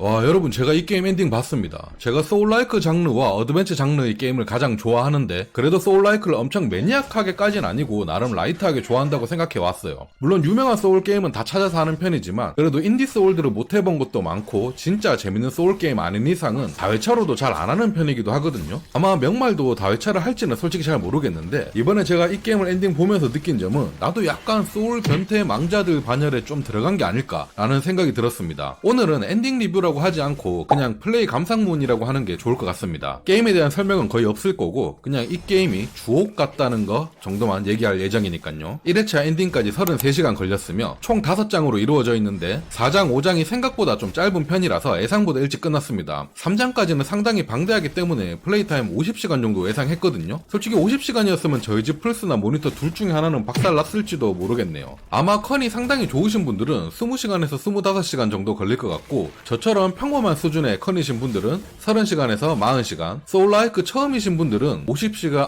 와, 여러분, 제가 이 게임 엔딩 봤습니다. 제가 소울라이크 장르와 어드벤처 장르의 게임을 가장 좋아하는데, 그래도 소울라이크를 엄청 매니악하게까지는 아니고 나름 라이트하게 좋아한다고 생각해왔어요. 물론 유명한 소울 게임은 다 찾아서 하는 편이지만, 그래도 인디 소울들을 못 해본 것도 많고 진짜 재밌는 소울 게임 아닌 이상은 다회차로도 잘 안 하는 편이기도 하거든요. 아마 명말도 다회차를 할지는 솔직히 잘 모르겠는데, 이번에 제가 이 게임을 엔딩 보면서 느낀 점은 나도 약간 소울 변태 망자들 반열에 좀 들어간 게 아닐까라는 생각이 들었습니다. 오늘은 엔딩 리뷰라고 하지 않고 그냥 플레이 감상문이라고 하는 게 좋을 것 같습니다. 게임에 대한 설명은 거의 없을 거고 그냥 이 게임이 주옥 같다는 거 정도만 얘기할 예정이니까요. 1회차 엔딩까지 33시간 걸렸으며 총 5장으로 이루어져 있는데 4장, 5장이 생각보다 좀 짧은 편이라서 예상보다 일찍 끝났습니다. 3장까지는 상당히 방대하기 때문에 플레이 타임 50시간 정도 예상했거든요. 솔직히 50시간이었으면 저희 집 플스나 모니터 둘 중에 하나는 박살났을지도 모르겠네요. 아마 컨이 상당히 좋으신 분들은 20시간에서 25시간 정도 걸릴 것 같고, 저처럼 평범한 수준의 컨이신 분들은 30시간에서 40시간, 소울라이크 처음이신 분들은 50시간,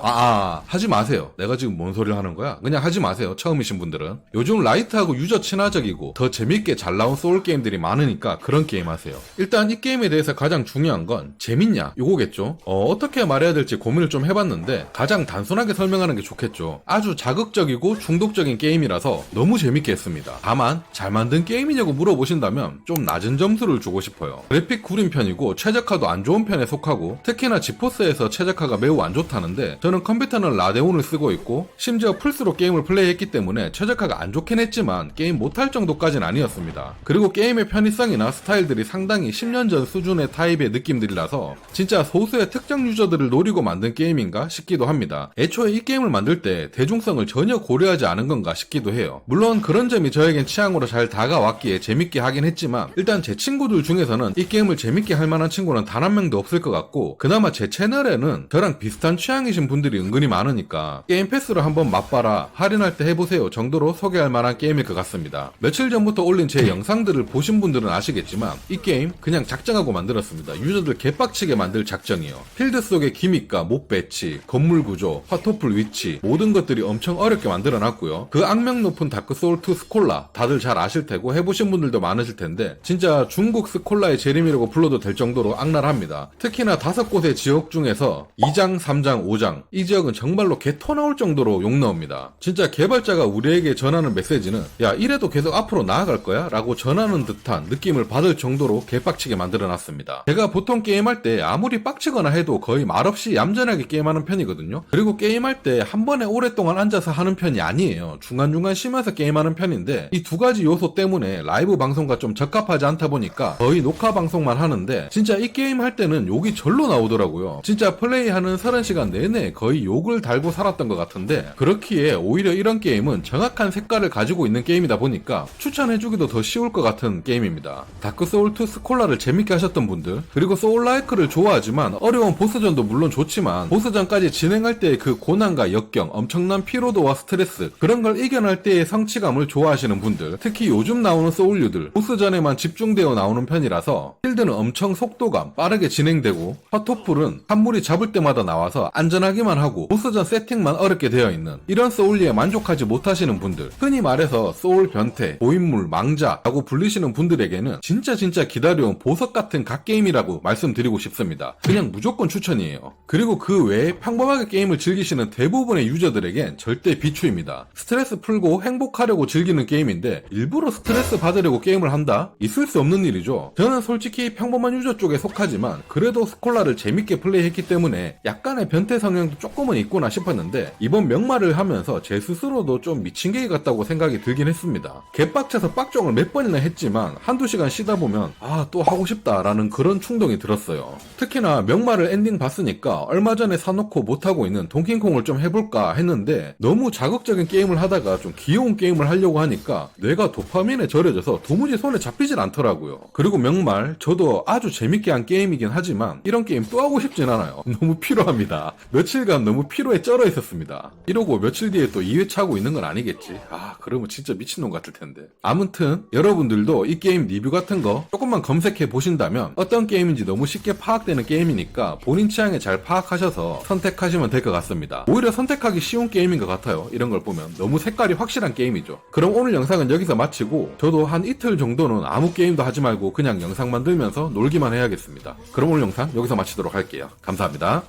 하지 마세요. 내가 지금 뭔 소리를 하는 거야? 그냥 하지 마세요. 처음이신 분들은. 요즘 라이트하고 유저 친화적이고 더 재밌게 잘 나온 소울 게임들이 많으니까 그런 게임 하세요. 일단 이 게임에 대해서 가장 중요한 건 재밌냐? 요거겠죠? 어떻게 말해야 될지 고민을 좀 해봤는데 가장 단순하게 설명하는 게 좋겠죠. 아주 자극적이고 중독적인 게임이라서 너무 재밌게 했습니다. 다만 잘 만든 게임이냐고 물어보신다면 좀 낮은 점수를 주고 싶어요. 그래픽 구린 편이고 최적화도 안 좋은 편에 속하고, 특히나 지포스에서 최적화가 매우 안 좋다는데 저는 컴퓨터는 라데온을 쓰고 있고 심지어 플스로 게임을 플레이했기 때문에 최적화가 안 좋긴 했지만 게임 못할 정도까지는 아니었습니다. 그리고 게임의 편의성이나 스타일들이 상당히 10년 전 수준의 타입의 느낌들이라서 진짜 소수의 특정 유저들을 노리고 만든 게임인가 싶기도 합니다. 애초에 이 게임을 만들 때 대중성을 전혀 고려하지 않은 건가 싶기도 해요. 물론 그런 점이 저에겐 취향으로 잘 다가왔기에 재밌게 하긴 했지만, 일단 제 친구들 중에서는 이 게임을 재밌게 할 만한 친구는 단 한 명도 없을 것 같고, 그나마 제 채널에는 저랑 비슷한 취향이신 분들이 은근히 많으니까 게임 패스를 한번 맛봐라, 할인할 때 해보세요 정도로 소개할 만한 게임일 것 같습니다. 며칠 전부터 올린 제 영상들을 보신 분들은 아시겠지만 이 게임 그냥 작정하고 만들었습니다. 유저들 개빡치게 만들 작정이요. 필드 속의 기믹과 못 배치, 건물 구조, 화토풀 위치, 모든 것들이 엄청 어렵게 만들어놨고요. 그 악명 높은 다크소울2 스콜라 다들 잘 아실 테고 해보신 분들도 많으실 텐데 진짜 중국 스콜라의 재림이라고 불러도 될 정도로 악랄합니다. 특히나 5곳의 지역 중에서 2장, 3장, 5장 이 지역은 정말로 개토 나올 정도로 욕 나옵니다. 진짜 개발자가 우리에게 전하는 메시지는 야, 이래도 계속 앞으로 나아갈 거야? 라고 전하는 듯한 느낌을 받을 정도로 개빡치게 만들어놨습니다. 제가 보통 게임할 때 아무리 빡치거나 해도 거의 말없이 얌전하게 게임하는 편이거든요. 그리고 게임할 때 한 번에 오랫동안 앉아서 하는 편이 아니에요. 중간중간 쉬면서 게임하는 편인데 이 두 가지 요소 때문에 라이브 방송과 좀 적합하지 않다 보니까 거의 녹화 방송만 하는데, 진짜 이 게임 할 때는 욕이 절로 나오더라고요. 진짜 플레이하는 30시간 내내 거의 욕을 달고 살았던 것 같은데, 그렇기에 오히려 이런 게임은 정확한 색깔을 가지고 있는 게임이다 보니까 추천해주기도 더 쉬울 것 같은 게임입니다. 다크소울2 스콜라를 재밌게 하셨던 분들, 그리고 소울라이크를 좋아하지만 어려운 보스전도 물론 좋지만 보스전까지 진행할 때의 그 고난과 역경, 엄청난 피로도와 스트레스, 그런 걸 이겨낼 때의 성취감을 좋아하시는 분들, 특히 요즘 나오는 소울류들 보스전에만 집중되어 나오는 편이라서 필드는 엄청 속도감 빠르게 진행되고, 화토풀은 한물이 잡을 때마다 나와서 안전하기만 하고 보스전 세팅만 어렵게 되어 있는 이런 소울리에 만족하지 못하시는 분들, 흔히 말해서 소울 변태, 고인물, 망자라고 불리시는 분들에게는 진짜 기다려온 보석 같은 갓게임이라고 말씀드리고 싶습니다. 그냥 무조건 추천이에요. 그리고 그 외에 평범하게 게임을 즐기시는 대부분의 유저들에겐 절대 비추입니다. 스트레스 풀고 행복하려고 즐기는 게임인데 일부러 스트레스 받으려고 게임을 한다? 있을 수 없는 일이죠. 저는 솔직히 평범한 유저 쪽에 속하지만 그래도 스콜라를 재밌게 플레이했기 때문에 약간의 변태 성향도 조금은 있구나 싶었는데, 이번 명말을 하면서 제 스스로도 좀 미친개이 같다고 생각이 들긴 했습니다. 개빡쳐서 빡종을 몇 번이나 했지만 한두 시간 쉬다 보면 또 하고 싶다라는 그런 충동이 들었어요. 특히나 명말을 엔딩 봤으니까 얼마 전에 사놓고 못하고 있는 동킹콩을 좀 해볼까 했는데, 너무 자극적인 게임을 하다가 좀 귀여운 게임을 하려고 하니까 뇌가 도파민에 절여져서 도무지 손에 잡히질 않더라고요. 그리고 명말 저도 아주 재밌게 한 게임이긴 하지만 이런 게임 또 하고 싶진 않아요. 너무 피로합니다. 며칠간 너무 피로에 쩔어 있었습니다. 이러고 며칠 뒤에 또 2회차 하고 있는 건 아니겠지? 그러면 진짜 미친놈 같을 텐데. 아무튼 여러분들도 이 게임 리뷰 같은 거 조금만 검색해 보신다면 어떤 게임인지 너무 쉽게 파악되는 게임이니까 본인 취향에 잘 파악하셔서 선택하시면 될 것 같습니다. 오히려 선택하기 쉬운 게임인 것 같아요. 이런 걸 보면 너무 색깔이 확실한 게임이죠. 그럼 오늘 영상은 여기서 마치고, 저도 한 이틀 정도는 아무 게임도 하지 말고 그냥 영상 만들면서 놀기만 해야겠습니다. 그럼 오늘 영상 여기서 마치도록 할게요. 감사합니다.